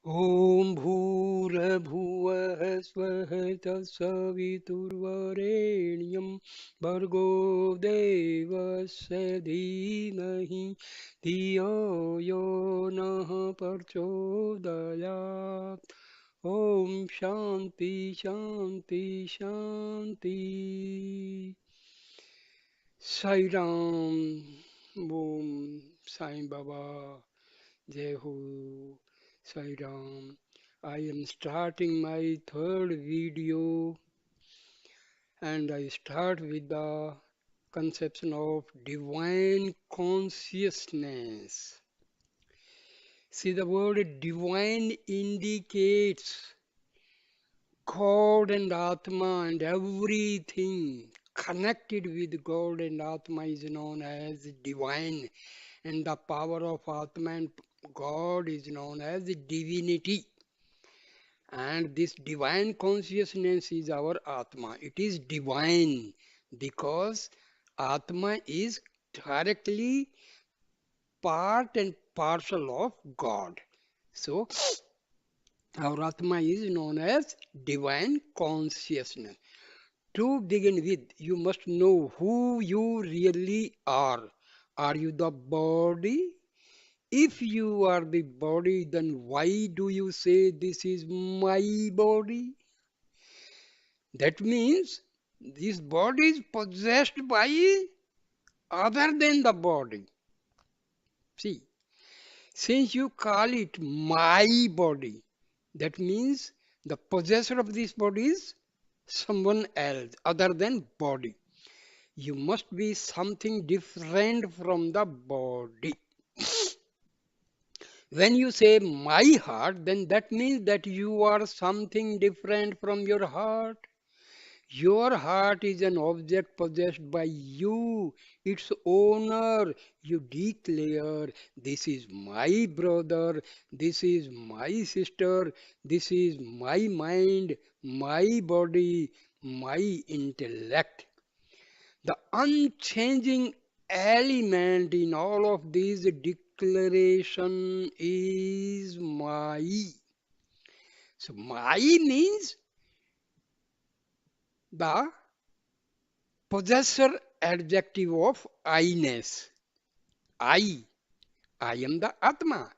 ॐ भूर्भुवः स्वः तत्सवितुर्वरेण्यं भर्गो देवस्य धीमहि धियो यो नः प्रचोदयात् ॐ शान्ति शान्ति शान्ति Sai Ram Om Sai Baba Jai Ho Sai Ram. I am starting my third video and I start with the conception of divine consciousness. See, the word divine indicates God and Atma and everything connected with God and Atma is known as divine, and the power of Atma and God is known as divinity. And this divine consciousness is our Atma. It is divine because Atma is directly part and parcel of God. So, our Atma is known as divine consciousness. To begin with, you must know who you really are. Are you the body? If you are the body, then why do you say this is my body? That means this body is possessed by other than the body. See, since you call it my body, that means the possessor of this body is someone else other than body. You must be something different from the body. When you say my heart, then that means that you are something different from your heart. Your heart is an object possessed by you, its owner. You declare, this is my brother, this is my sister, this is my mind, my body, my intellect. The unchanging element in all of these declaration is my. So my means the possessor adjective of I-ness. I. I am the Atma.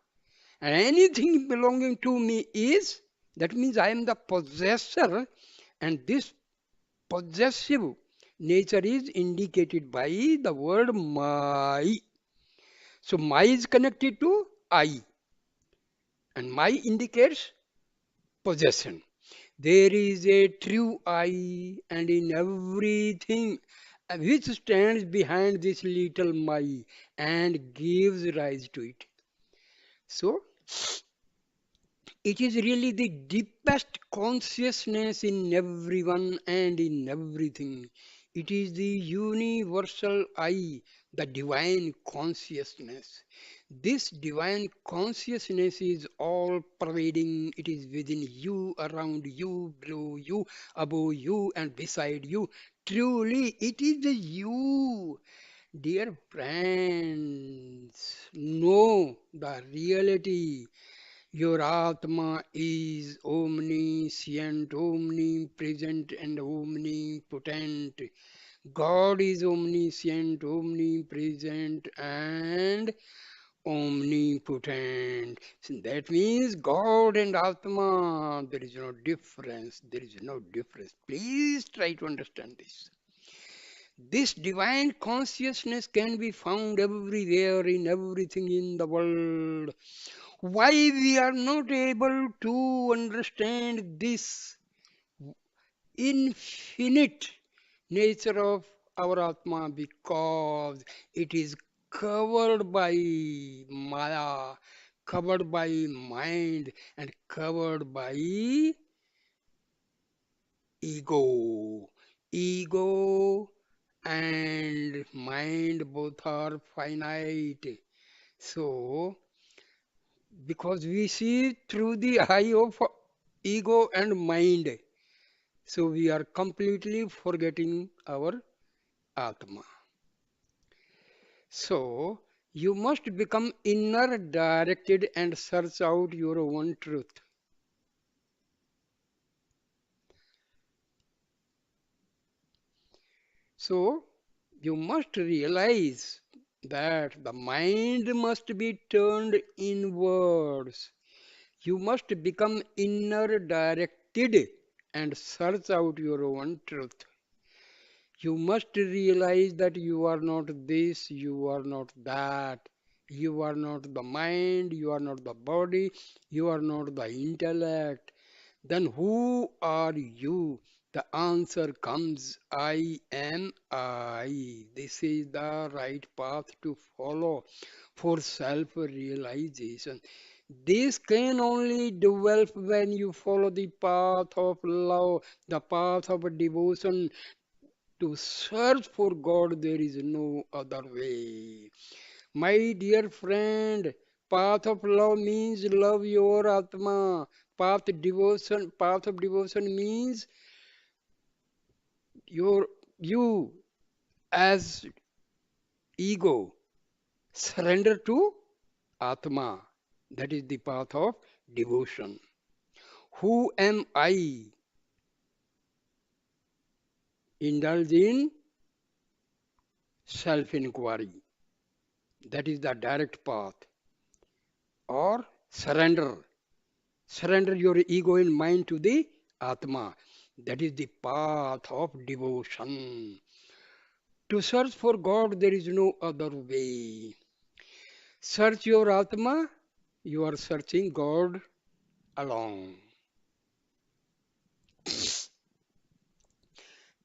And anything belonging to me is, that means I am the possessor, and this possessive nature is indicated by the word my. So my is connected to I, and my indicates possession. There is a true I, and in everything which stands behind this little my and gives rise to it. So it is really the deepest consciousness in everyone and in everything. It is the universal I, the divine consciousness. This divine consciousness is all pervading. It is within you, around you, below you, above you, and beside you. Truly, it is the you. Dear friends, know the reality. Your Atma is omniscient, omnipresent, and omnipotent. God is omniscient, omnipresent, and omnipotent. So that means God and Atma, there is no difference. There is no difference. Please try to understand this. This divine consciousness can be found everywhere in everything in the world. Why we are not able to understand this infinite nature of our Atma? Because it is covered by Maya, covered by mind, and covered by ego. Ego and mind both are finite. So, because we see through the eye of ego and mind, so we are completely forgetting our Atma. So You must become inner directed and search out your own truth. So, you must realize that the mind must be turned inwards. You must become inner directed and search out your own truth. You must realize that you are not this, you are not that. You are not the mind, you are not the body, you are not the intellect. Then who are you? The answer comes I am I. This is the right path to follow for self realization. This can only develop when you follow the path of love, the path of devotion. To search for God, there is no other way. My dear friend, path of love means love your Atma. Path of devotion means your you as ego. Surrender to Atma. That is the path of devotion. Who am I? Indulge in self-inquiry. That is the direct path. Or surrender. Surrender your ego and mind to the Atma. That is the path of devotion. To search for God, there is no other way. Search your Atma, you are searching God alone.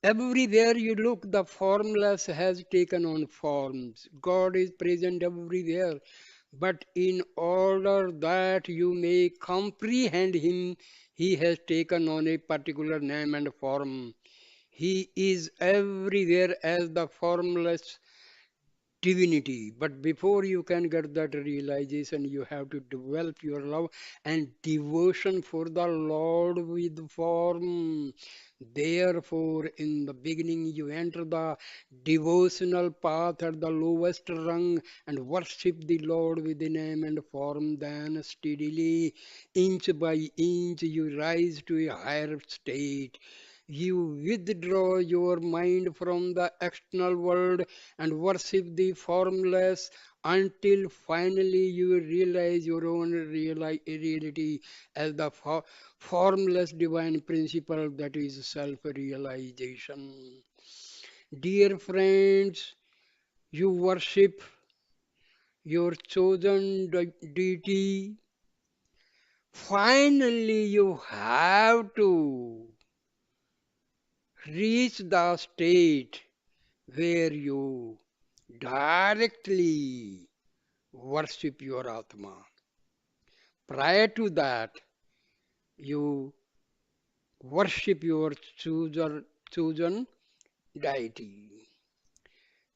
Everywhere you look, the formless has taken on forms. God is present everywhere. But in order that you may comprehend Him, He has taken on a particular name and form. He is everywhere as the formless divinity. But before you can get that realization, you have to develop your love and devotion for the Lord with form. Therefore, in the beginning, you enter the devotional path at the lowest rung and worship the Lord with the name and form. Then, steadily, inch by inch, you rise to a higher state. You withdraw your mind from the external world and worship the formless until finally you realize your own reality as the formless divine principle, that is self realization. Dear friends, you worship your chosen deity. Finally, you have to reach the state where you directly worship your Atma. Prior to that, you worship your chosen deity,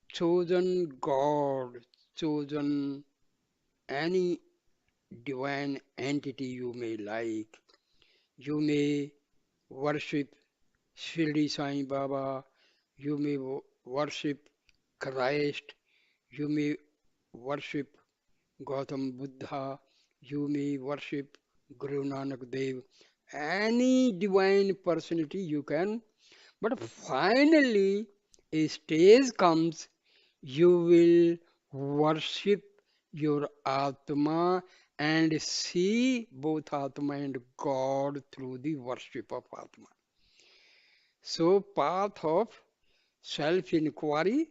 chosen God, chosen any divine entity you may like. You may worship Shirdi Sai Baba, you may worship Christ, you may worship Gautam Buddha, you may worship Guru Nanak Dev, any divine personality you can, but finally a stage comes, you will worship your Atma and see both Atma and God through the worship of Atma. So, path of self inquiry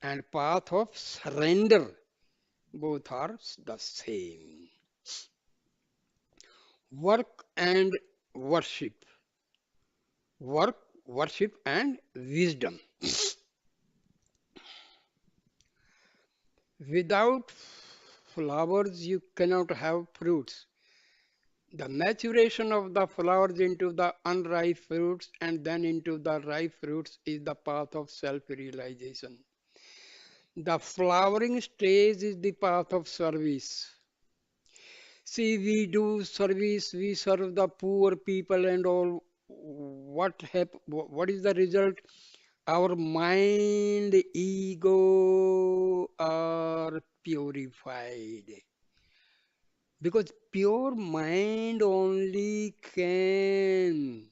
and path of surrender both are the same. Work and worship. Work, worship, and wisdom. Without flowers, you cannot have fruits. The maturation of the flowers into the unripe fruits and then into the ripe fruits is the path of self realization. The flowering stage is the path of service. See, we do service, we serve the poor people and all. What is the result? Our mind, ego are purified. Because pure mind only can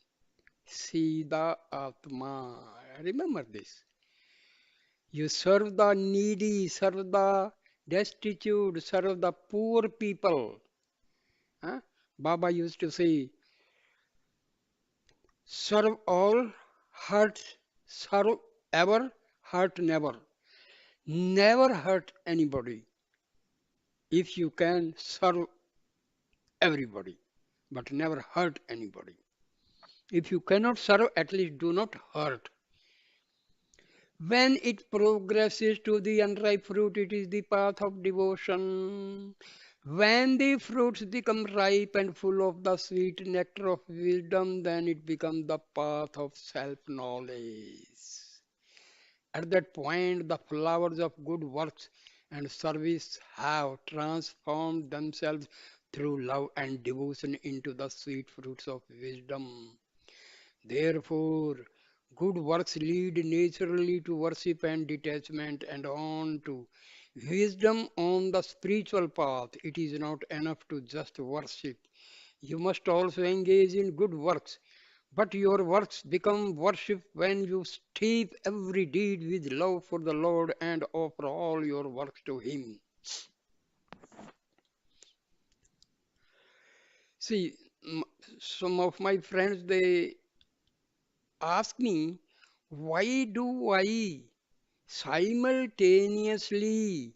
see the Atma. Remember this. You serve the needy, serve the destitute, serve the poor people. Huh? Baba used to say, serve all, hurt, serve ever, hurt never. Never hurt anybody. If you can, serve everybody, but never hurt anybody. If you cannot serve, at least do not hurt. When it progresses to the unripe fruit, it is the path of devotion. When the fruits become ripe and full of the sweet nectar of wisdom, then it becomes the path of self-knowledge. At that point, the flowers of good works and service have transformed themselves through love and devotion into the sweet fruits of wisdom. Therefore, good works lead naturally to worship and detachment and on to wisdom on the spiritual path. It is not enough to just worship. You must also engage in good works. But your works become worship when you steep every deed with love for the Lord and offer all your works to Him. See, some of my friends they ask me, why do I simultaneously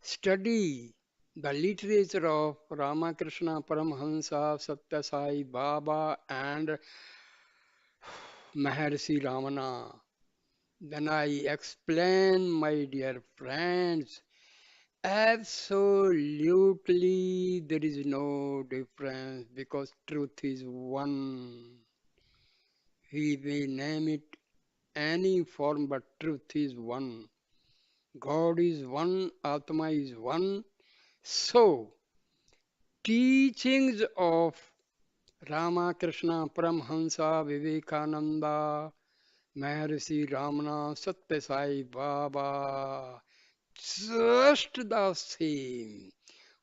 study the literature of Ramakrishna Paramhansa, Sathya Sai, Baba, and Maharshi Ramana? Then I explain, my dear friends, absolutely there is no difference because truth is one. We may name it any form, but truth is one. God is one, Atma is one. So, teachings of Ramakrishna, Paramhansa, Vivekananda, Maharshi Ramana, Sathya Sai Baba, just the same.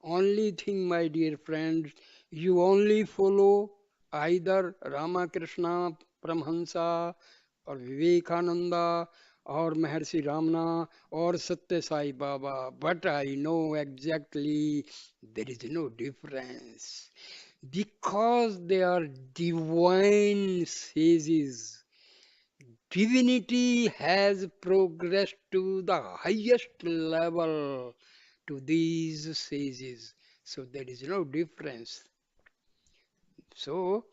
Only thing, my dear friends, you only follow either Ramakrishna Paramhansa or Vivekananda or Maharshi Ramana or Sathya Sai Baba. But I know exactly there is no difference because they are divine sages. Divinity has progressed to the highest level to these sages. So there is no difference. So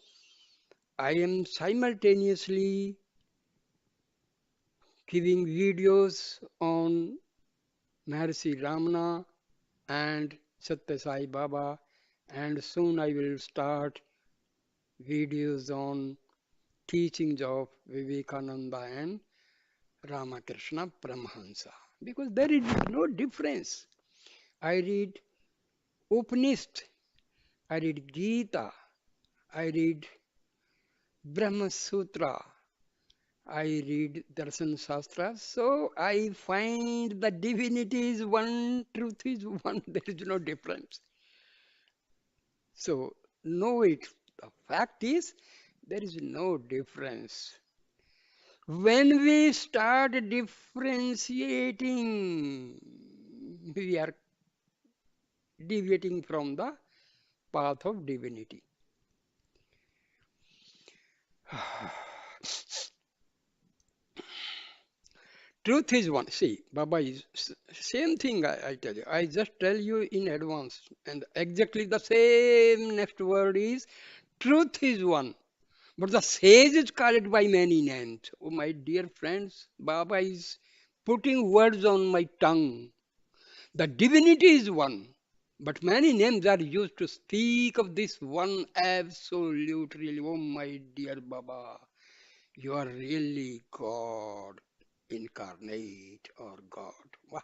I am simultaneously giving videos on Maharshi Ramana and Sathya Sai Baba, and soon I will start videos on teachings of Vivekananda and Ramakrishna Paramahansa because there is no difference. I read Upanishad, I read Gita, I read Brahma Sutra, I read Darshan Shastra, so I find the divinity is one, truth is one, there is no difference. So, know it. The fact is, there is no difference. When we start differentiating, we are deviating from the path of divinity. Truth is one. See, Baba is same thing I tell you. I just tell you in advance. And exactly the same next word is truth is one. But the sages call it by many names. Oh, my dear friends, Baba is putting words on my tongue. The divinity is one. But many names are used to speak of this one absolute really. Oh, my dear Baba, you are really God incarnate or God. Wow.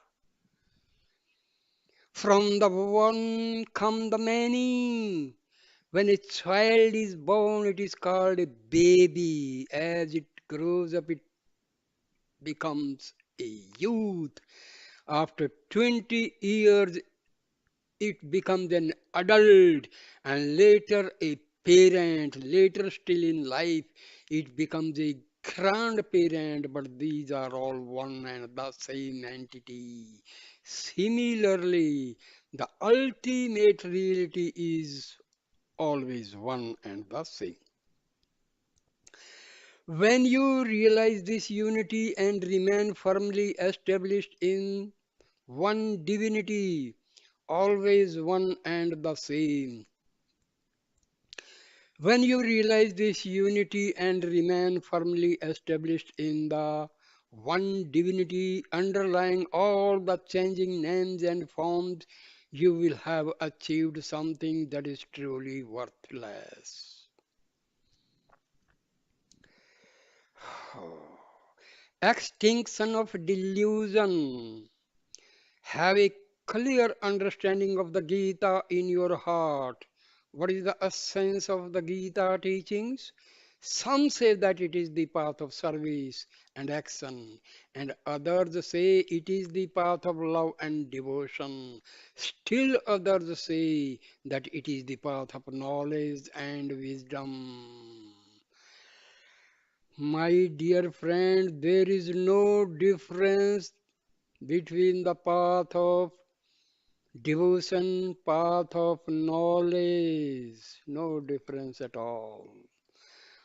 From the one come the many. When a child is born, it is called a baby. As it grows up, it becomes a youth. After 20 years, it becomes an adult, and later a parent. Later, still in life, it becomes a grandparent, but these are all one and the same entity. Similarly, the ultimate reality is always one and the same. When you realize this unity and remain firmly established in one divinity, always one and the same. When you realize this unity and remain firmly established in the one divinity underlying all the changing names and forms, you will have achieved something that is truly worthless. Extinction of delusion. Have a clear understanding of the Gita in your heart. What is the essence of the Gita teachings? Some say that it is the path of service and action, and others say it is the path of love and devotion. Still others say that it is the path of knowledge and wisdom. My dear friend, there is no difference between the path of devotion, path of knowledge, no difference at all.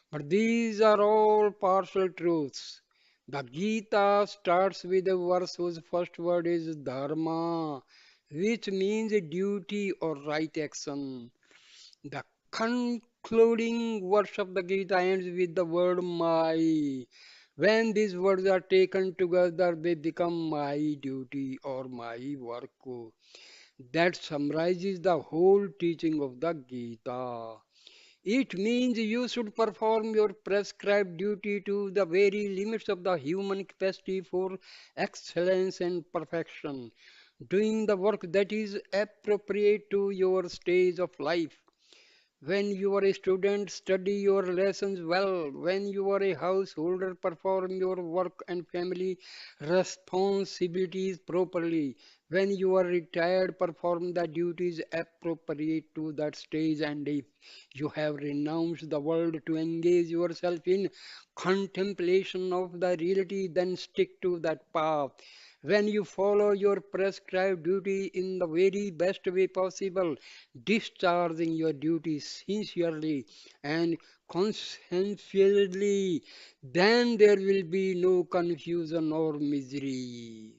But these are all partial truths. The Gita starts with a verse whose first word is dharma, which means duty or right action. The concluding verse of the Gita ends with the word my. When these words are taken together, they become my duty or my work. That summarizes the whole teaching of the Gita. It means you should perform your prescribed duty to the very limits of the human capacity for excellence and perfection, doing the work that is appropriate to your stage of life. When you are a student, study your lessons well. When you are a householder, perform your work and family responsibilities properly. When you are retired, perform the duties appropriate to that stage. And if you have renounced the world to engage yourself in contemplation of the reality, then stick to that path. When you follow your prescribed duty in the very best way possible, discharging your duties sincerely and conscientiously, then there will be no confusion or misery.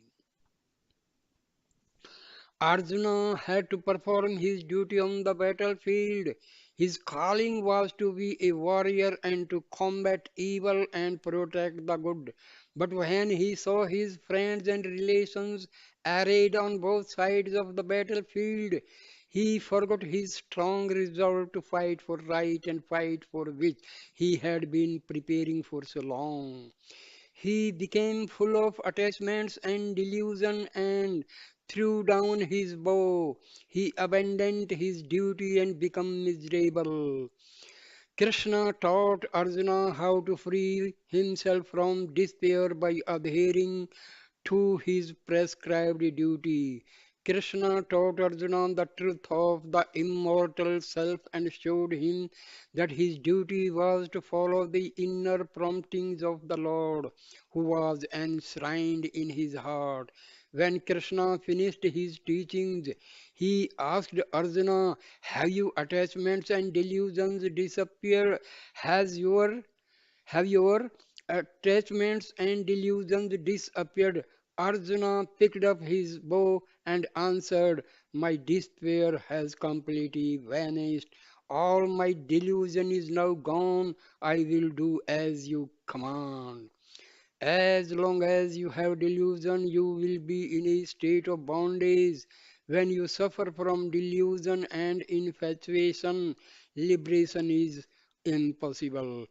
Arjuna had to perform his duty on the battlefield. His calling was to be a warrior and to combat evil and protect the good. But when he saw his friends and relations arrayed on both sides of the battlefield, he forgot his strong resolve to fight for right and fight for which he had been preparing for so long. He became full of attachments and delusion and threw down his bow. He abandoned his duty and became miserable. Krishna taught Arjuna how to free himself from despair by adhering to his prescribed duty. Krishna taught Arjuna the truth of the immortal self and showed him that his duty was to follow the inner promptings of the Lord, who was enshrined in his heart. When Krishna finished his teachings, he asked Arjuna, have your attachments and delusions disappeared? Has your have your attachments and delusions disappeared? Arjuna picked up his bow and answered, my despair has completely vanished. All my delusion is now gone. I will do as you command. As long as you have delusion, you will be in a state of bondage. When you suffer from delusion and infatuation, liberation is impossible.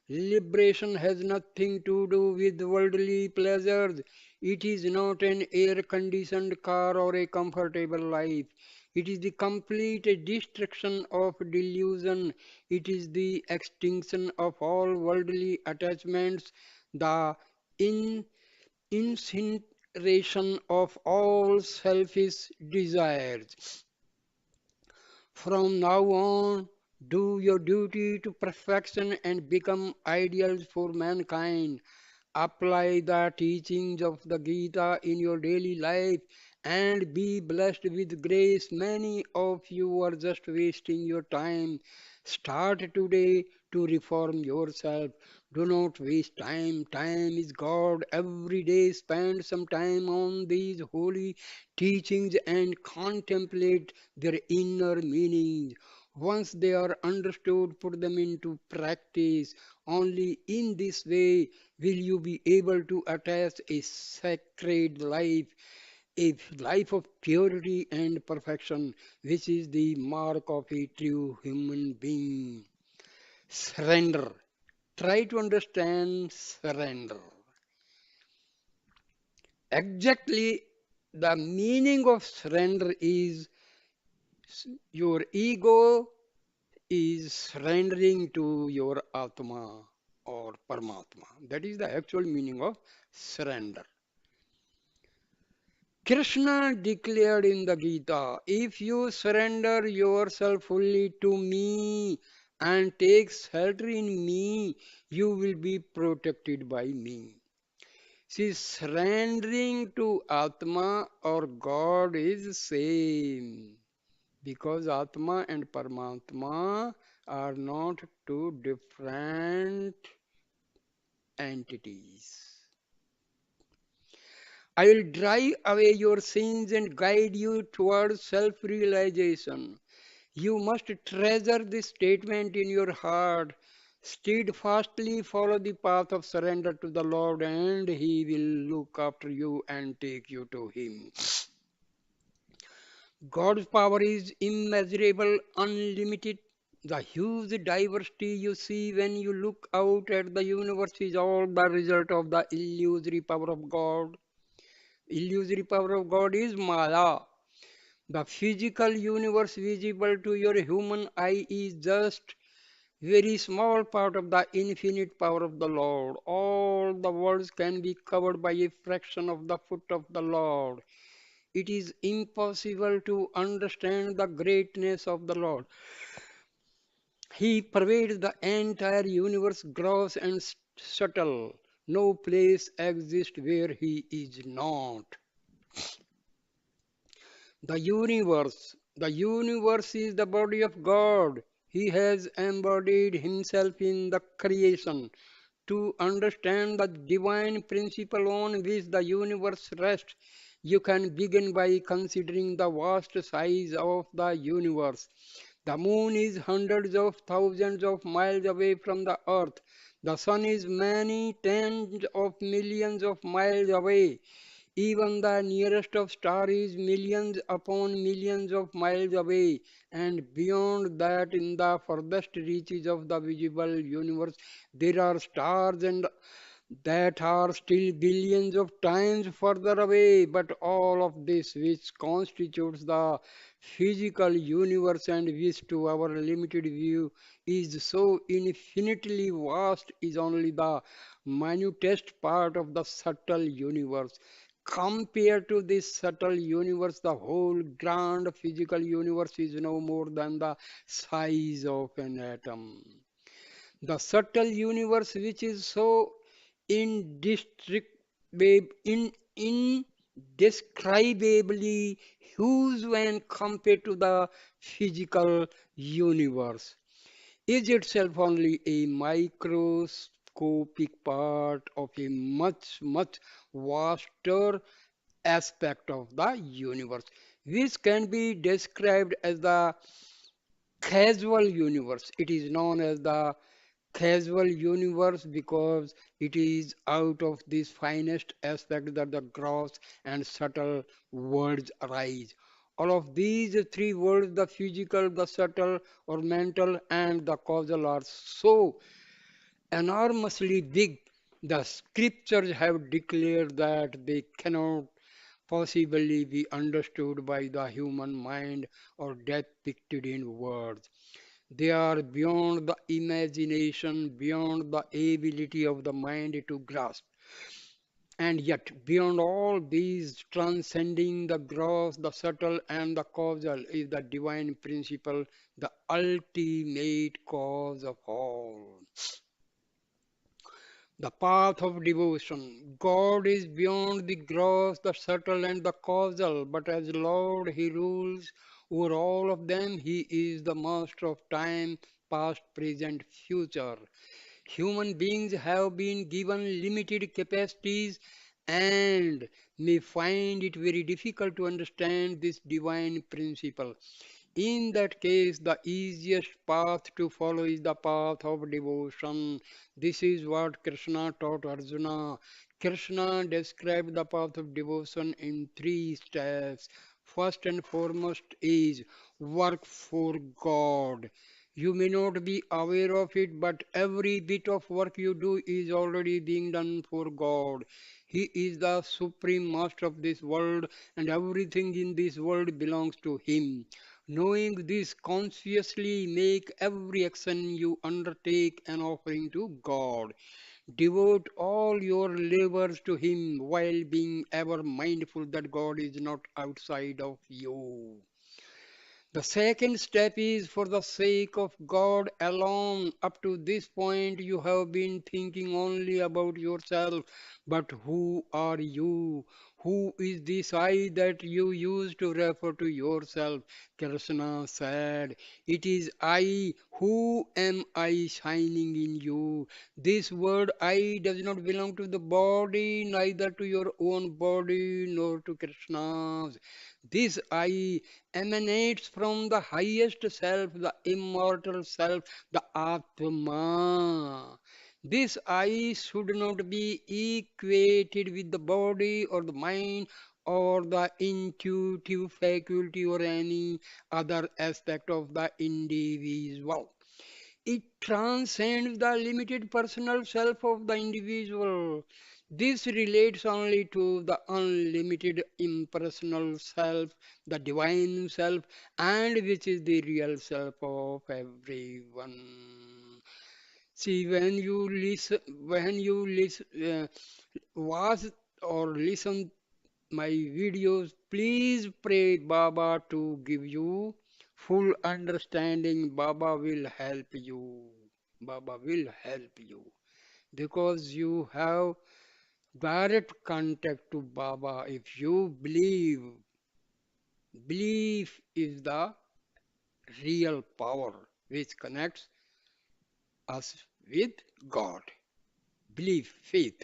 Liberation has nothing to do with worldly pleasures. It is not an air conditioned car or a comfortable life. It is the complete destruction of delusion. It is the extinction of all worldly attachments, the in, annihilation of all selfish desires. From now on, do your duty to perfection and become ideals for mankind. Apply the teachings of the Gita in your daily life and be blessed with grace. Many of you are just wasting your time. Start today to reform yourself. Do not waste time. Time is God. Every day spend some time on these holy teachings and contemplate their inner meanings. Once they are understood, put them into practice. Only in this way will you be able to attach a sacred life, a life of purity and perfection, which is the mark of a true human being. Surrender. Try to understand surrender. Exactly, the meaning of surrender is your ego is surrendering to your Atma or Paramatma. That is the actual meaning of surrender. Krishna declared in the Gita, if you surrender yourself fully to me and take shelter in me, you will be protected by me. See, surrendering to Atma or God is same because Atma and Paramatma are not two different entities. I will drive away your sins and guide you towards self realization. You must treasure this statement in your heart. Steadfastly follow the path of surrender to the Lord, and He will look after you and take you to Him. God's power is immeasurable, unlimited. The huge diversity you see when you look out at the universe is all the result of the illusory power of God. Illusory power of God is Maya. The physical universe visible to your human eye is just very small part of the infinite power of the Lord. All the worlds can be covered by a fraction of the foot of the Lord. It is impossible to understand the greatness of the Lord. He pervades the entire universe, gross and subtle. No place exists where He is not. The universe is the body of God. He has embodied Himself in the creation. To understand the divine principle on which the universe rests, you can begin by considering the vast size of the universe. The moon is hundreds of thousands of miles away from the earth. The sun is many tens of millions of miles away. Even the nearest of stars is millions upon millions of miles away, and beyond that, in the furthest reaches of the visible universe, there are stars and that are still billions of times further away. But all of this, which constitutes the physical universe and which to our limited view is so infinitely vast, is only the minutest part of the subtle universe. Compared to this subtle universe, the whole grand physical universe is no more than the size of an atom. The subtle universe, which is so indescribably huge when compared to the physical universe, is itself only a microscopic part of a much, much vaster aspect of the universe, which can be described as the casual universe. It is known as the casual universe because it is out of this finest aspect that the gross and subtle worlds arise. All of these three worlds, the physical, the subtle or mental, and the causal, are so enormously big. The scriptures have declared that they cannot possibly be understood by the human mind or depicted in words. They are beyond the imagination, beyond the ability of the mind to grasp. And yet, beyond all these, transcending the gross, the subtle, and the causal, is the divine principle, the ultimate cause of all. The path of devotion. God is beyond the gross, the subtle, and the causal, but as Lord, He rules over all of them. He is the master of time, past, present, future. Human beings have been given limited capacities and may find it very difficult to understand this divine principle. In that case, the easiest path to follow is the path of devotion. This is what Krishna taught Arjuna. Krishna described the path of devotion in three steps. First and foremost is work for God. You may not be aware of it, but every bit of work you do is already being done for God. He is the supreme master of this world, and everything in this world belongs to Him. Knowing this, consciously make every action you undertake an offering to God. Devote all your labors to Him while being ever mindful that God is not outside of you. The second step is for the sake of God alone. Up to this point, you have been thinking only about yourself. But who are you? Who is this I that you use to refer to yourself? Krishna said, it is I. Who am I shining in you? This word I does not belong to the body, neither to your own body nor to Krishna's. This I emanates from the highest self, the immortal self, the Atma. This I should not be equated with the body or the mind or the intuitive faculty or any other aspect of the individual. It transcends the limited personal self of the individual. This relates only to the unlimited impersonal self, the divine self, and which is the real self of everyone. See, when you watch or listen my videos, please pray Baba to give you full understanding. Baba will help you. Baba will help you because you have direct contact to Baba. If you believe, belief is the real power which connects us with God. Belief, faith.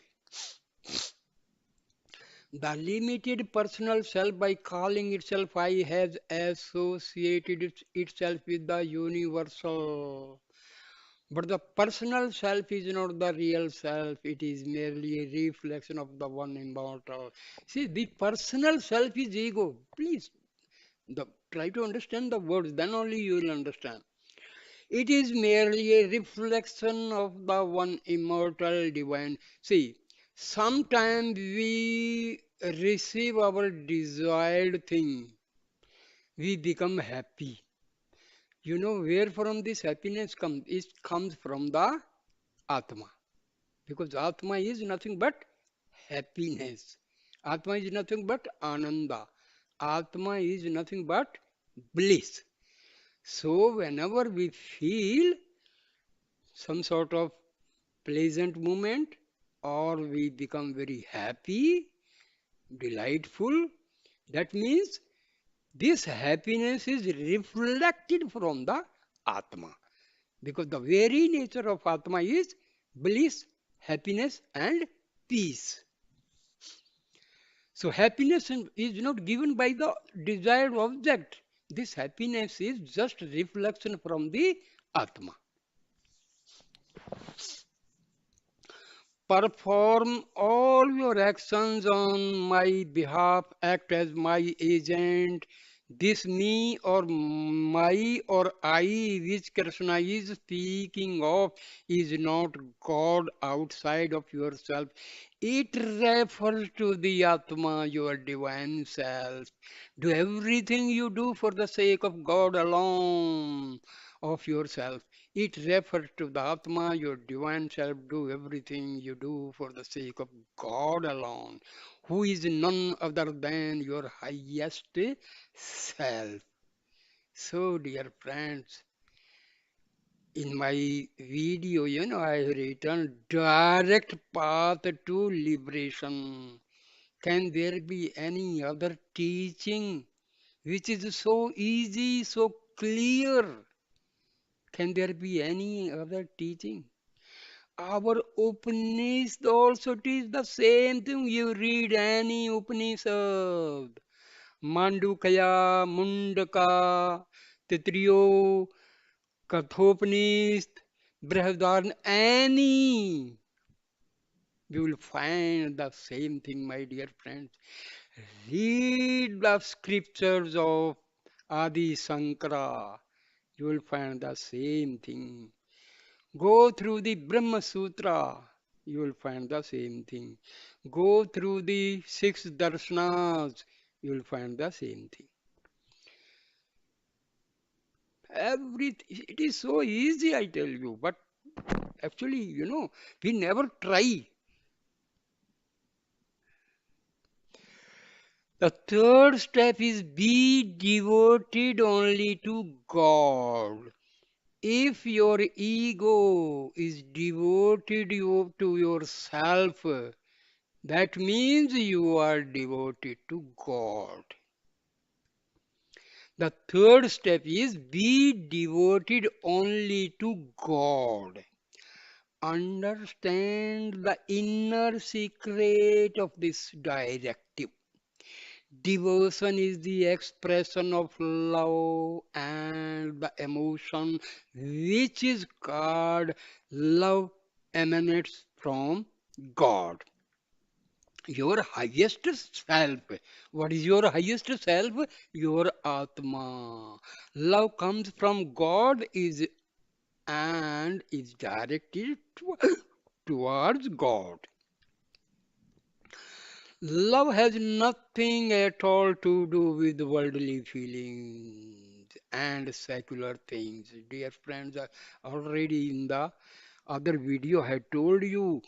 The limited personal self, by calling itself I, has associated itself with the universal. But the personal self is not the real self, it is merely a reflection of the one immortal. See, the personal self is ego. Please try to understand the words, then only you will understand. It is merely a reflection of the one immortal divine. See, sometimes we receive our desired thing, we become happy. You know where from this happiness comes? It comes from the Atma. Because Atma is nothing but happiness. Atma is nothing but Ananda. Atma is nothing but bliss. So whenever we feel some sort of pleasant moment or we become very happy, delightful, that means this happiness is reflected from the Atma. Because the very nature of Atma is bliss, happiness, and peace. So, happiness is not given by the desired object. This happiness is just reflection from the Atma. Perform all your actions on my behalf, act as my agent. This me or my or I, which Krishna is speaking of, is not God outside of yourself. It refers to the Atma, your divine self. Do everything you do for the sake of God alone, of yourself. It refers to the Atma, your divine self. Do everything you do for the sake of God alone, who is none other than your highest self. So, dear friends, in my video, I have written direct path to liberation. Can there be any other teaching which is so easy, so clear? Can there be any other teaching? Our Upanishad also teach the same thing. You read any Upanishad, Mandukaya, Mundaka, Titriyo, Kathopanishad, Brihadaranyaka, any, you will find the same thing, my dear friends. Read the scriptures of Adi Sankara. You will find the same thing. Go through the Brahma Sutra. You will find the same thing. Go through the six darshanas. You will find the same thing. It is so easy, I tell you. But actually, we never try. The third step is be devoted only to God. If your ego is devoted to yourself, that means you are devoted to God. The third step is be devoted only to God. Understand the inner secret of this directive. Devotion is the expression of love and the emotion which is God. Love emanates from God, your highest self. What is your highest self? Your Atma. Love comes from God is directed towards God. Love has nothing at all to do with worldly feelings and secular things. Dear friends, already in the other video I had told you,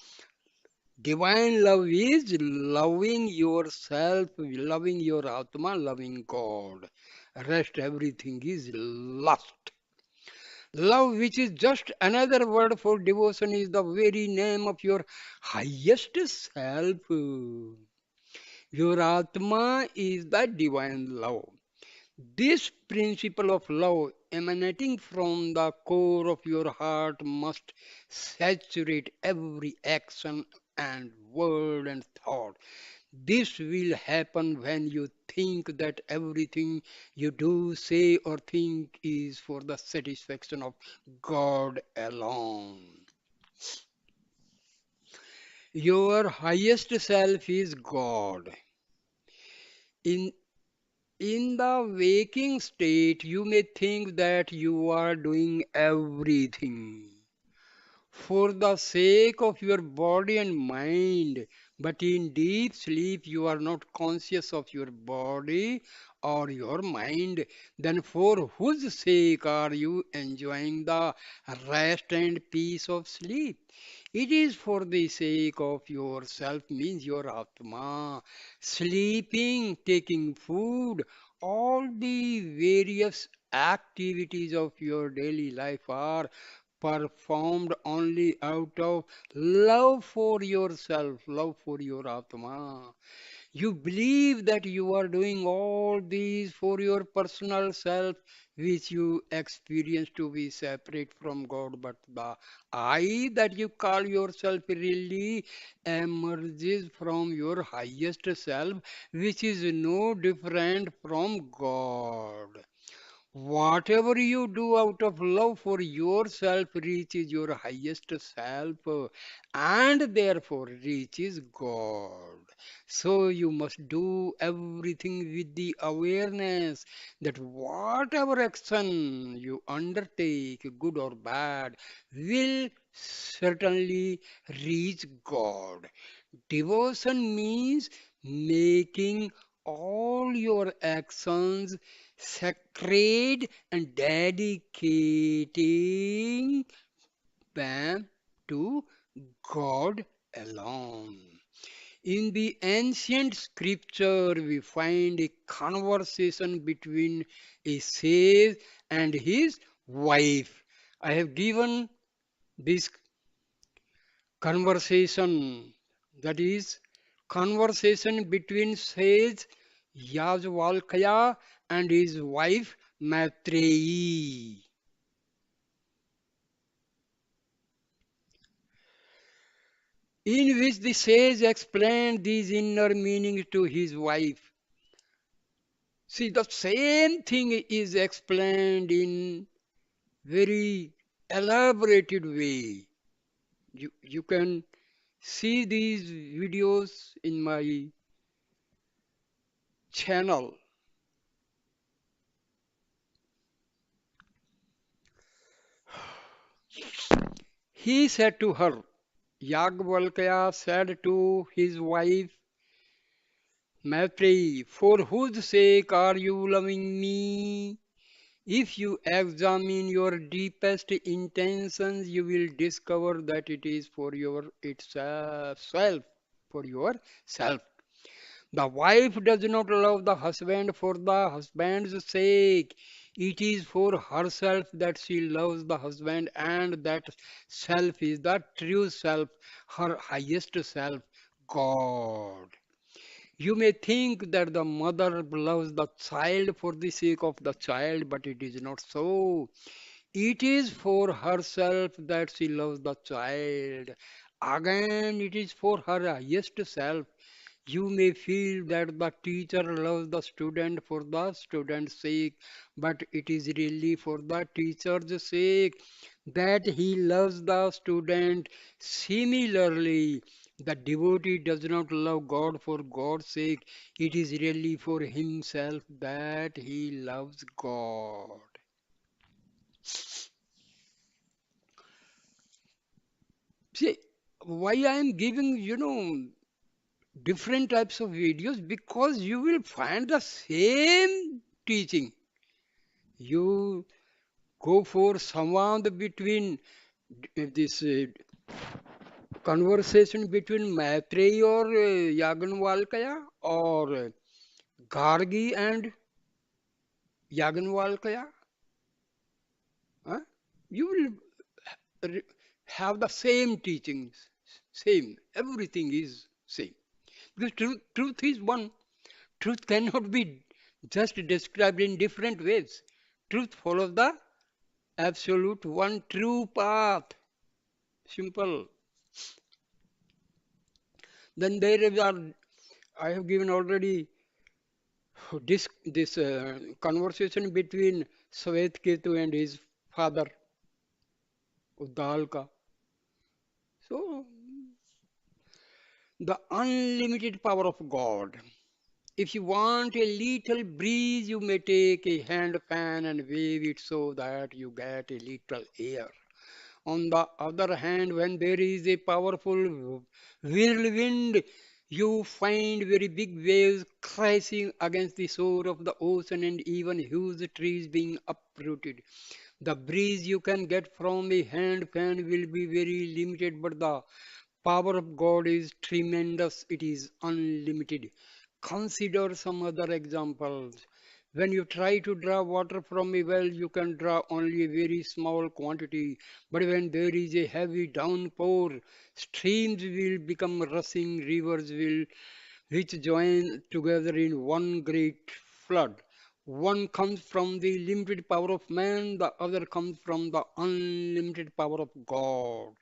divine love is loving yourself, loving your Atma, loving God. Rest everything is lust. Love, which is just another word for devotion, is the very name of your highest self. Your Atma is the divine love. This principle of love emanating from the core of your heart must saturate every action and word and thought. This will happen when you think that everything you do, say, or think is for the satisfaction of God alone. Your highest self is God. In In the waking state, you may think that you are doing everything for the sake of your body and mind, but in deep sleep, you are not conscious of your body or your mind. Then, for whose sake are you enjoying the rest and peace of sleep? It is for the sake of yourself, means your Atma. Sleeping, taking food, all the various activities of your daily life are performed only out of love for yourself, love for your Atma. You believe that you are doing all these for your personal self, which you experience to be separate from God, but the I that you call yourself really emerges from your highest self, which is no different from God. Whatever you do out of love for yourself reaches your highest self and therefore reaches God. So you must do everything with the awareness that whatever action you undertake, good or bad, will certainly reach God. Devotion means making all your actions sacred and dedicating them to God alone. In the ancient scripture, we find a conversation between a sage and his wife. I have given this conversation, that is, conversation between sage Yajvalkya and his wife Maitreyi, in which the sage explained these inner meanings to his wife. See, the same thing is explained in very elaborated way. You can see these videos in my channel. He said to her, Yagvalkya said to his wife Maitreyi, for whose sake are you loving me? If you examine your deepest intentions, you will discover that it is for your itself, for yourself. The wife does not love the husband for the husband's sake. It is for herself that she loves the husband, and that self is the true self, her highest self, God. You may think that the mother loves the child for the sake of the child, but it is not so. It is for herself that she loves the child. Again, it is for her highest self. You may feel that the teacher loves the student for the student's sake, but it is really for the teacher's sake that he loves the student. Similarly, the devotee does not love God for God's sake, it is really for himself that he loves God. See, why I am giving, different types of videos, because you will find the same teaching. You go for samvad between this conversation between Maitreyi or Yagnvalkya, or Gargi and Yagnvalkya. Huh? You will have the same teachings, same. Everything is same. Because truth is one. Truth cannot be just described in different ways. Truth follows the absolute one true path. Simple. Then there are, I have given already this conversation between Ketu and his father, Uddalka. So, the unlimited power of God. If you want a little breeze, you may take a hand fan and wave it so that you get a little air. On the other hand, when there is a powerful whirlwind, you find very big waves crashing against the shore of the ocean and even huge trees being uprooted. The breeze you can get from a hand fan will be very limited, but the power of God is tremendous, it is unlimited. Consider some other examples. When you try to draw water from a well, you can draw only a very small quantity. But when there is a heavy downpour, streams will become rushing, rivers will which join together in one great flood. One comes from the limited power of man, the other comes from the unlimited power of God.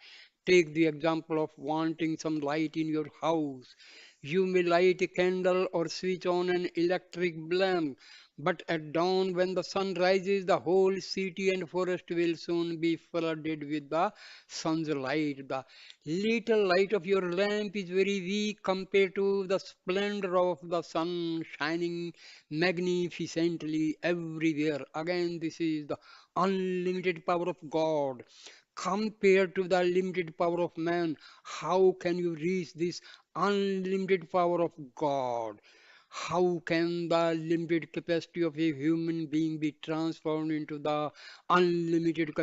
Take the example of wanting some light in your house. You may light a candle or switch on an electric lamp, but at dawn, when the sun rises, the whole city and forest will soon be flooded with the sun's light. The little light of your lamp is very weak compared to the splendor of the sun shining magnificently everywhere. Again, this is the unlimited power of God compared to the limited power of man. How can you reach this unlimited power of God? How can the limited capacity of a human being be transformed into the unlimited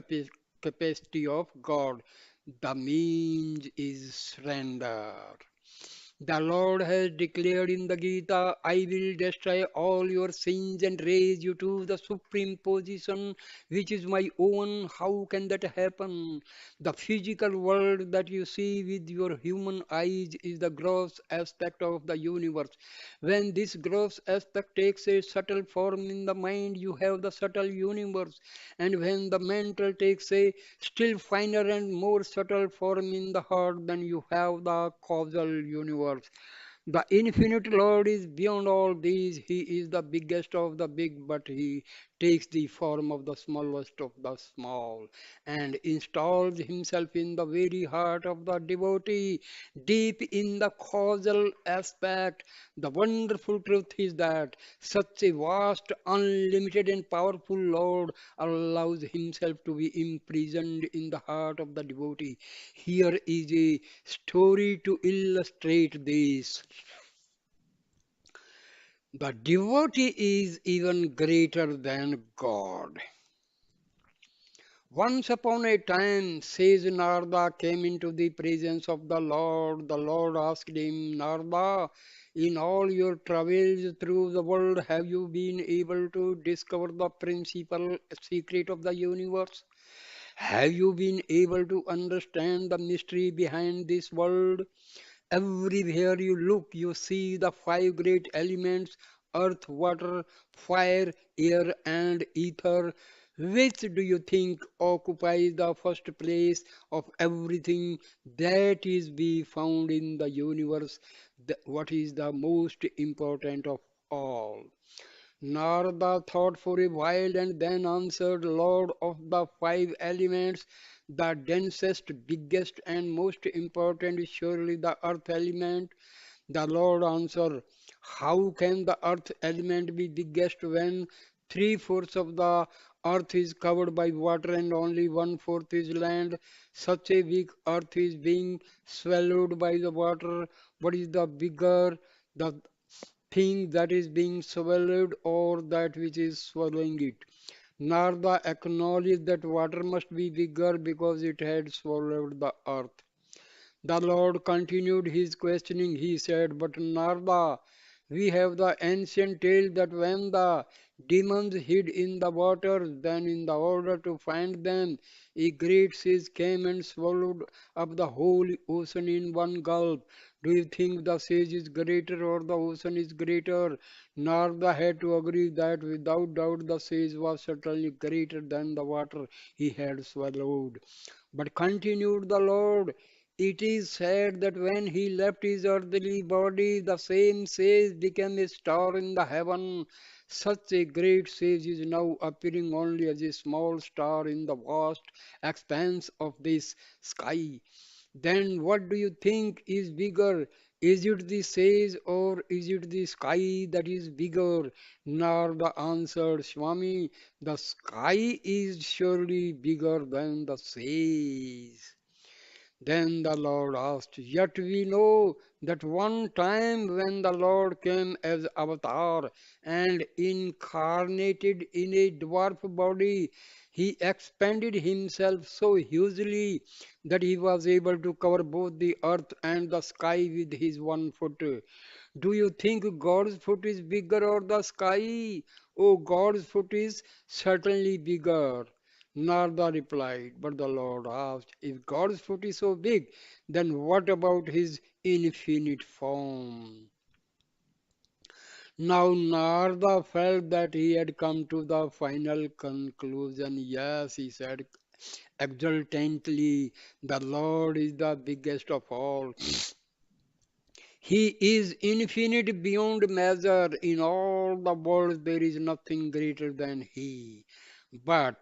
capacity of God? The means is surrender. The Lord has declared in the Gita, I will destroy all your sins and raise you to the supreme position, which is my own. How can that happen? The physical world that you see with your human eyes is the gross aspect of the universe. When this gross aspect takes a subtle form in the mind, you have the subtle universe. And when the mental takes a still finer and more subtle form in the heart, then you have the causal universe. The infinite Lord is beyond all these. He is the biggest of the big, but He takes the form of the smallest of the small and installs Himself in the very heart of the devotee, deep in the causal aspect. The wonderful truth is that such a vast, unlimited, and powerful Lord allows Himself to be imprisoned in the heart of the devotee. Here is a story to illustrate this. The devotee is even greater than God. Once upon a time, says Narada came into the presence of the Lord. The Lord asked him, Narada, in all your travels through the world, have you been able to discover the principal secret of the universe? Have you been able to understand the mystery behind this world? Everywhere you look, you see the five great elements earth, water, fire, air, and ether. Which do you think occupies the first place of everything that is be found in the universe? What is the most important of all? Narada thought for a while and then answered, Lord of the five elements, the densest, biggest, and most important is surely the earth element. The Lord answered, how can the earth element be biggest when three-fourths of the earth is covered by water and only one-fourth is land? Such a big earth is being swallowed by the water. What is the bigger? The thing that is being swallowed or that which is swallowing it. Narada acknowledged that water must be bigger because it had swallowed the earth. The Lord continued his questioning. He said, but Narada, we have the ancient tale that when the demons hid in the waters, then in the order to find them, a great sea came and swallowed up the whole ocean in one gulp. Do you think the sea is greater or the ocean is greater? Narada had to agree that without doubt the sea was certainly greater than the water he had swallowed. But continued the Lord, it is said that when he left his earthly body, the same sage became a star in the heaven. Such a great sage is now appearing only as a small star in the vast expanse of this sky. Then what do you think is bigger? Is it the sage or is it the sky that is bigger? Narada answered, Swami, the sky is surely bigger than the sage. Then the Lord asked, yet we know that one time when the Lord came as avatar and incarnated in a dwarf body, he expanded himself so hugely that he was able to cover both the earth and the sky with his 1 foot. Do you think God's foot is bigger or the sky? Oh, God's foot is certainly bigger. Narada replied, but the Lord asked, if God's foot is so big, then what about his infinite form? Now Narada felt that he had come to the final conclusion. Yes, he said exultantly, the Lord is the biggest of all. He is infinite beyond measure. In all the world there is nothing greater than He. But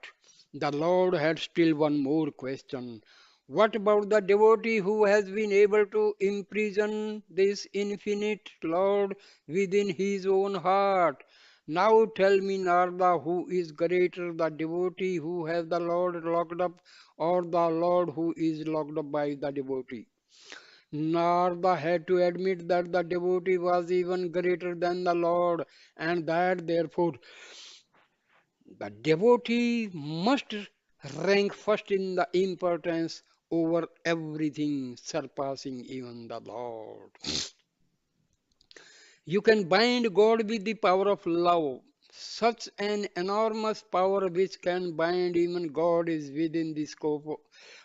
the Lord had still one more question. What about the devotee who has been able to imprison this infinite Lord within his own heart? Now tell me, Narada, who is greater, the devotee who has the Lord locked up or the Lord who is locked up by the devotee? Narada had to admit that the devotee was even greater than the Lord, and that therefore the devotee must rank first in the importance over everything, surpassing even the Lord. You can bind God with the power of love. Such an enormous power which can bind even God is within the scope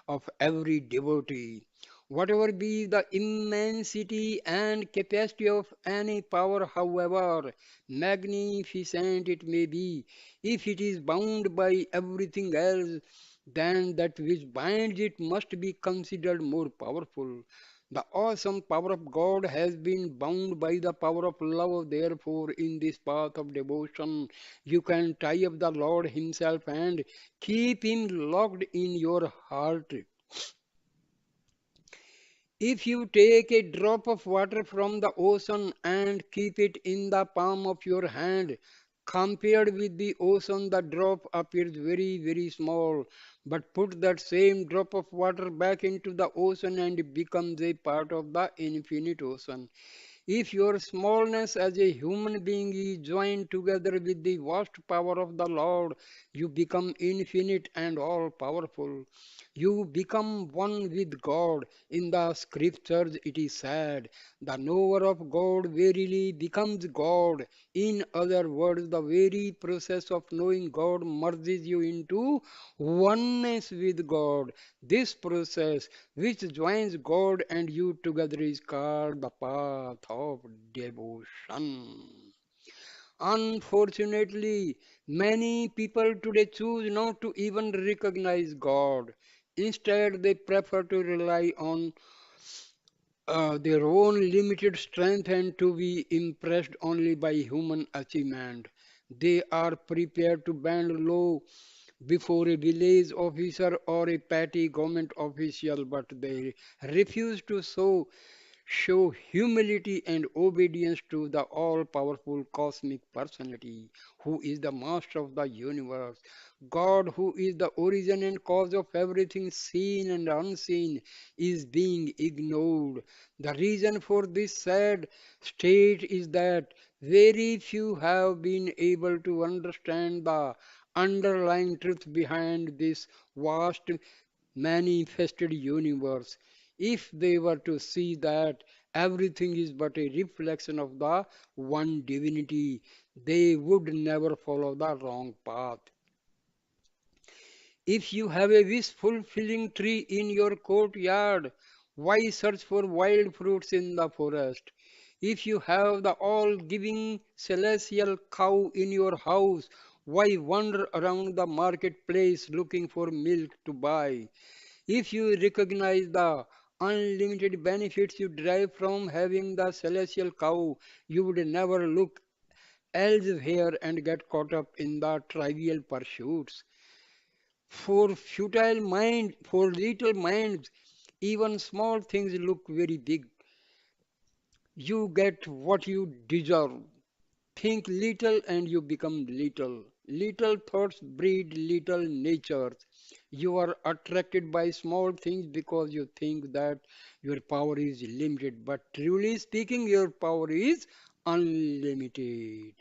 of every devotee. Whatever be the immensity and capacity of any power, however magnificent it may be, if it is bound by everything else, then that which binds it must be considered more powerful. The awesome power of God has been bound by the power of love. Therefore, in this path of devotion, you can tie up the Lord Himself and keep Him locked in your heart. If you take a drop of water from the ocean and keep it in the palm of your hand, compared with the ocean, the drop appears very, very small. But put that same drop of water back into the ocean and it becomes a part of the infinite ocean. If your smallness as a human being is joined together with the vast power of the Lord, you become infinite and all powerful. You become one with God. In the scriptures it is said, the knower of God verily becomes God. In other words, the very process of knowing God merges you into oneness with God. This process, which joins God and you together, is called the path of devotion. Unfortunately, many people today choose not to even recognize God. Instead, they prefer to rely on their own limited strength and to be impressed only by human achievement. They are prepared to bend low before a village officer or a petty government official, but they refuse to show humility and obedience to the all powerful cosmic personality who is the master of the universe. God, who is the origin and cause of everything seen and unseen, is being ignored. The reason for this sad state is that very few have been able to understand the underlying truth behind this vast manifested universe. If they were to see that everything is but a reflection of the one divinity, they would never follow the wrong path. If you have a wish fulfilling tree in your courtyard, why search for wild fruits in the forest? If you have the all giving celestial cow in your house, why wander around the marketplace looking for milk to buy? If you recognize the unlimited benefits you derive from having the celestial cow, you would never look elsewhere and get caught up in the trivial pursuits. For little minds, even small things look very big. You get what you deserve. Think little and you become little. Little thoughts breed little natures. You are attracted by small things because you think that your power is limited. But truly speaking, your power is unlimited.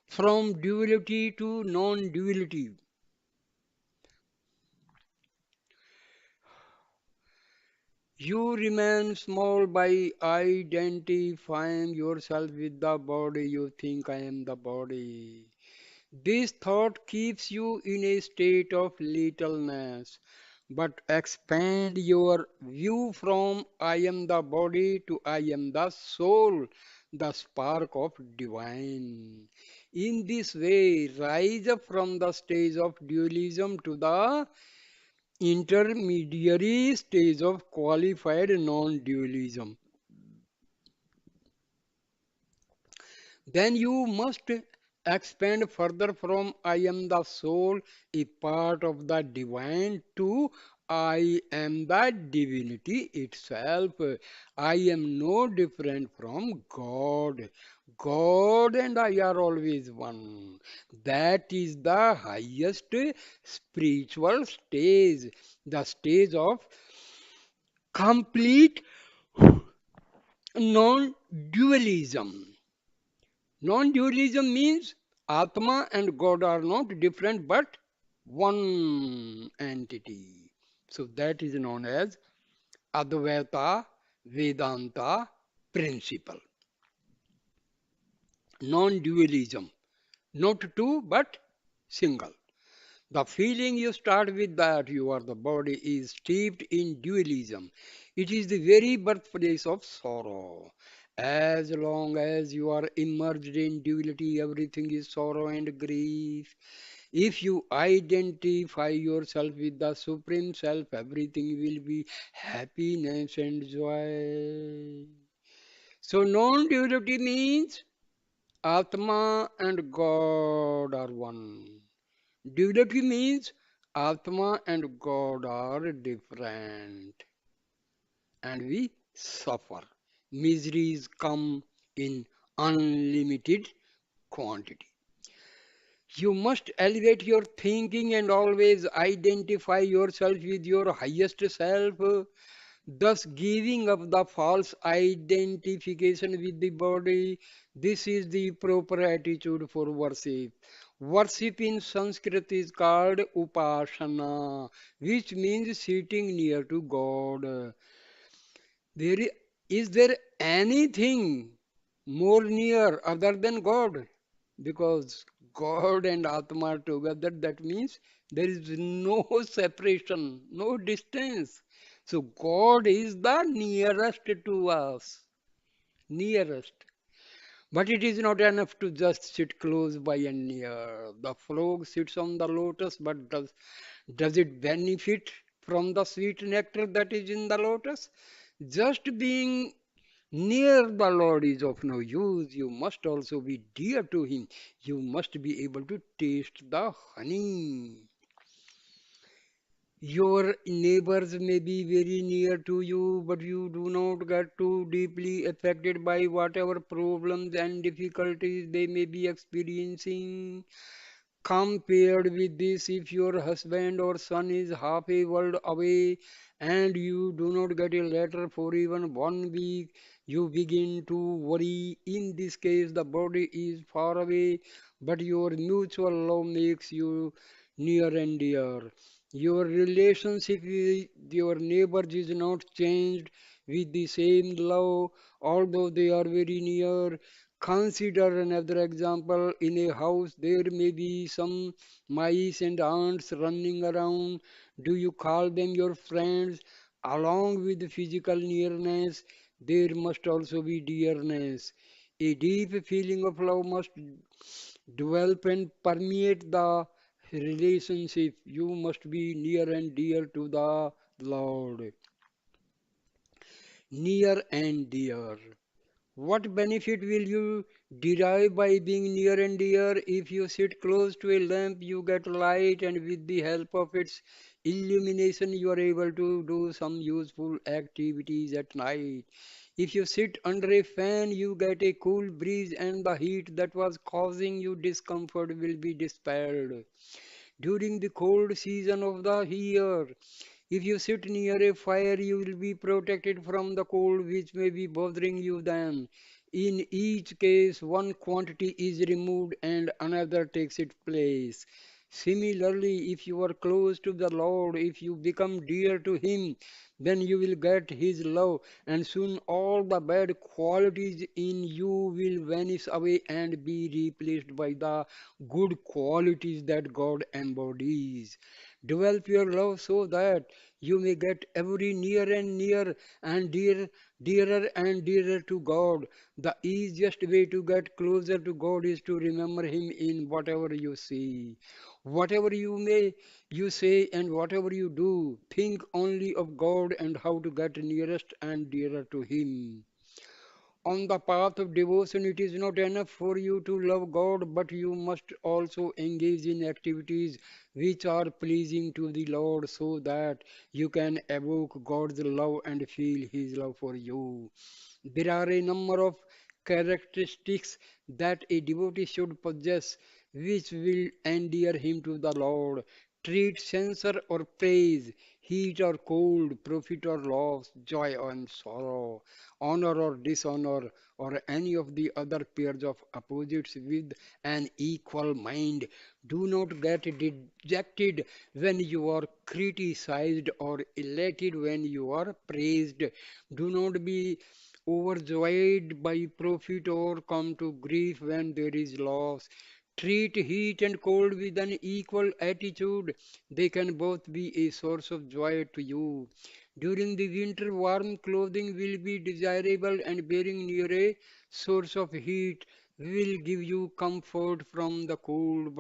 From duality to non duality. You remain small by identifying yourself with the body. You think I am the body. This thought keeps you in a state of littleness. But expand your view from I am the body to I am the soul, the spark of divine. In this way, rise up from the stage of dualism to the intermediary stage of qualified non-dualism. Then you must expand further from I am the soul, a part of the divine, to I am the divinity itself. I am no different from God. God and I are always one. That is the highest spiritual stage, the stage of complete non-dualism. Non-dualism means Atma and God are not different but one entity. So that is known as Advaita Vedanta principle. Non-dualism. Not two but single. The feeling you start with that you are the body is steeped in dualism. It is the very birthplace of sorrow. As long as you are immersed in duality, everything is sorrow and grief. If you identify yourself with the Supreme Self, everything will be happiness and joy. So, non duality means Atma and God are one. Duality means Atma and God are different and we suffer. Miseries come in unlimited quantity. You must elevate your thinking and always identify yourself with your highest self, thus giving up the false identification with the body. This is the proper attitude for worship. Worship in Sanskrit is called upasana, which means sitting near to God. There is there anything more near other than God? Because God and Atma together, that means there is no separation, no distance. So God is the nearest to us, nearest. But it is not enough to just sit close by and near. The frog sits on the lotus, but does it benefit from the sweet nectar that is in the lotus? Just being near the Lord is of no use. You must also be dear to Him. You must be able to taste the honey. Your neighbors may be very near to you, but you do not get too deeply affected by whatever problems and difficulties they may be experiencing. Compared with this, if your husband or son is half a world away and you do not get a letter for even 1 week, you begin to worry. In this case, the body is far away, but your mutual love makes you near and dear. Your relationship with your neighbors is not changed with the same love, although they are very near. Consider another example. In a house, there may be some mice and ants running around. Do you call them your friends? Along with physical nearness, there must also be dearness. A deep feeling of love must develop and permeate the relationship. You must be near and dear to the Lord. Near and dear. What benefit will you derive by being near and dear? If you sit close to a lamp, you get light, and with the help of its illumination, you are able to do some useful activities at night. If you sit under a fan, you get a cool breeze, and the heat that was causing you discomfort will be dispelled. During the cold season of the year, if you sit near a fire, you will be protected from the cold which may be bothering you then. In each case, one quantity is removed and another takes its place. Similarly, if you are close to the Lord, if you become dear to Him, then you will get His love, and soon all the bad qualities in you will vanish away and be replaced by the good qualities that God embodies. Develop your love so that you may get every near and near and dearer and dearer to God. The easiest way to get closer to God is to remember Him in whatever you see. Whatever you say and whatever you do, think only of God and how to get nearest and dearer to Him. On the path of devotion, it is not enough for you to love God, but you must also engage in activities which are pleasing to the Lord so that you can evoke God's love and feel His love for you. There are a number of characteristics that a devotee should possess which will endear him to the Lord. treat censure or praise, heat or cold, profit or loss, joy and sorrow, honor or dishonor, or any of the other pairs of opposites with an equal mind. Do not get dejected when you are criticized or elated when you are praised. Do not be overjoyed by profit or come to grief when there is loss. Treat heat and cold with an equal attitude. They can both be a source of joy to you. During the winter, warm clothing will be desirable, and being near a source of heat will give you comfort from the cold.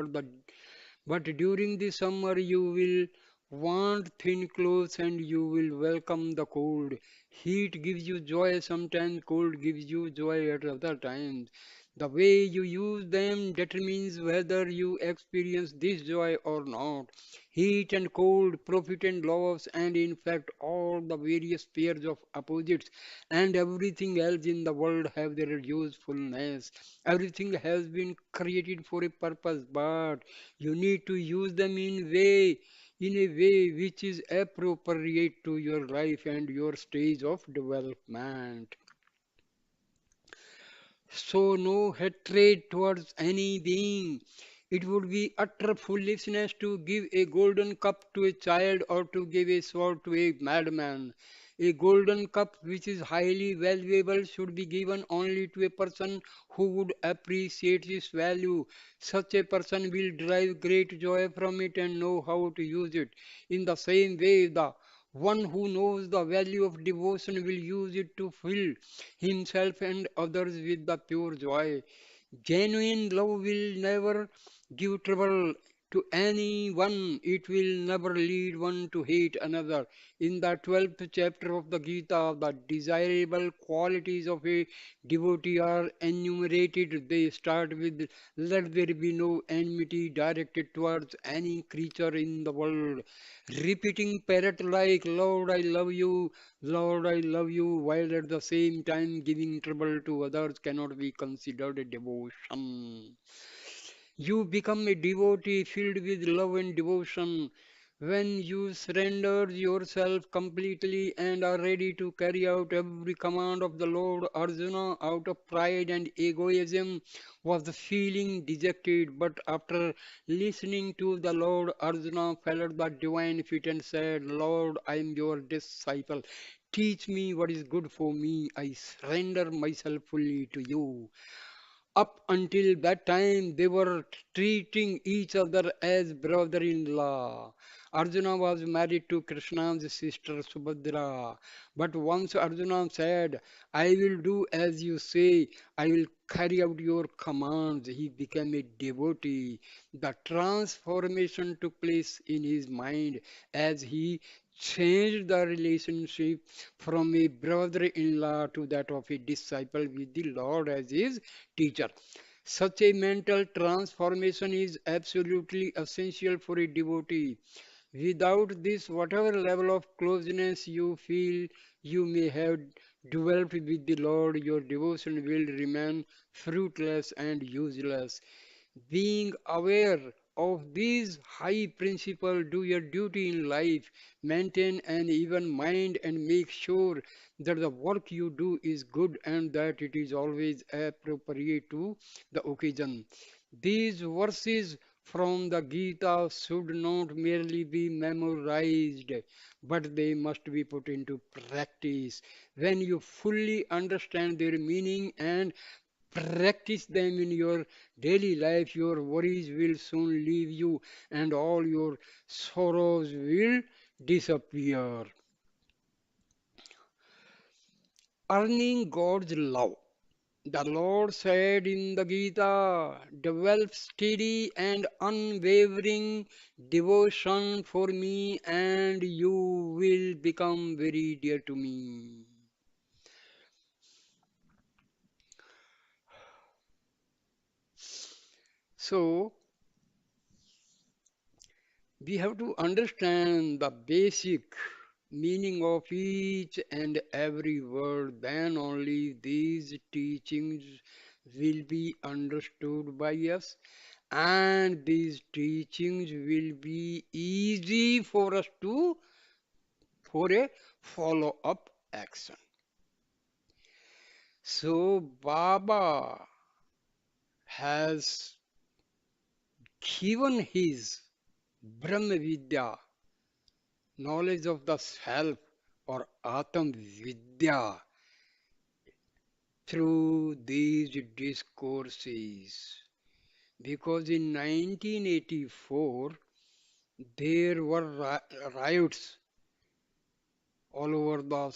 But during the summer, you will want thin clothes and you will welcome the cold. Heat gives you joy sometimes, cold gives you joy at other times. The way you use them determines whether you experience this joy or not. Heat and cold, profit and loss, and in fact, all the various pairs of opposites and everything else in the world have their usefulness. Everything has been created for a purpose, but you need to use them in a way which is appropriate to your life and your stage of development. So no hatred towards any being. It would be utter foolishness to give a golden cup to a child or to give a sword to a madman. A golden cup which is highly valuable should be given only to a person who would appreciate its value. Such a person will derive great joy from it and know how to use it. In the same way, the one who knows the value of devotion will use it to fill himself and others with the pure joy. Genuine love will never give trouble to anyone. It will never lead one to hate another. In the 12th chapter of the Gita, the desirable qualities of a devotee are enumerated. They start with, let there be no enmity directed towards any creature in the world. Repeating parrot like, Lord, I love you, Lord, I love you, while at the same time giving trouble to others cannot be considered a devotion. You become a devotee filled with love and devotion when you surrender yourself completely and are ready to carry out every command of the Lord. Arjuna, out of pride and egoism, was feeling dejected, but after listening to the Lord, Arjuna felt the divine fit and said, Lord, I am your disciple. Teach me what is good for me. I surrender myself fully to you. Up until that time, they were treating each other as brother in law. Arjuna was married to Krishna's sister Subhadra. But once Arjuna said, I will do as you say, I will carry out your commands, he became a devotee. The transformation took place in his mind as he changed the relationship from a brother-in-law to that of a disciple with the Lord as his teacher. Such a mental transformation is absolutely essential for a devotee. Without this, whatever level of closeness you feel you may have developed with the Lord, your devotion will remain fruitless and useless. Being aware of these high principles, do your duty in life, maintain an even mind, and make sure that the work you do is good and that it is always appropriate to the occasion. These verses from the Gita should not merely be memorized, but they must be put into practice. When you fully understand their meaning and practice them in your daily life, your worries will soon leave you and all your sorrows will disappear. Earning God's love. The Lord said in the Gita, develop steady and unwavering devotion for me, and you will become very dear to me. So, we have to understand the basic meaning of each and every word, then only these teachings will be understood by us and these teachings will be easy for us to for a follow up action. So Baba has given his Brahma Vidya, knowledge of the self, or Atam Vidya, through these discourses. Because in 1984 there were riots all over the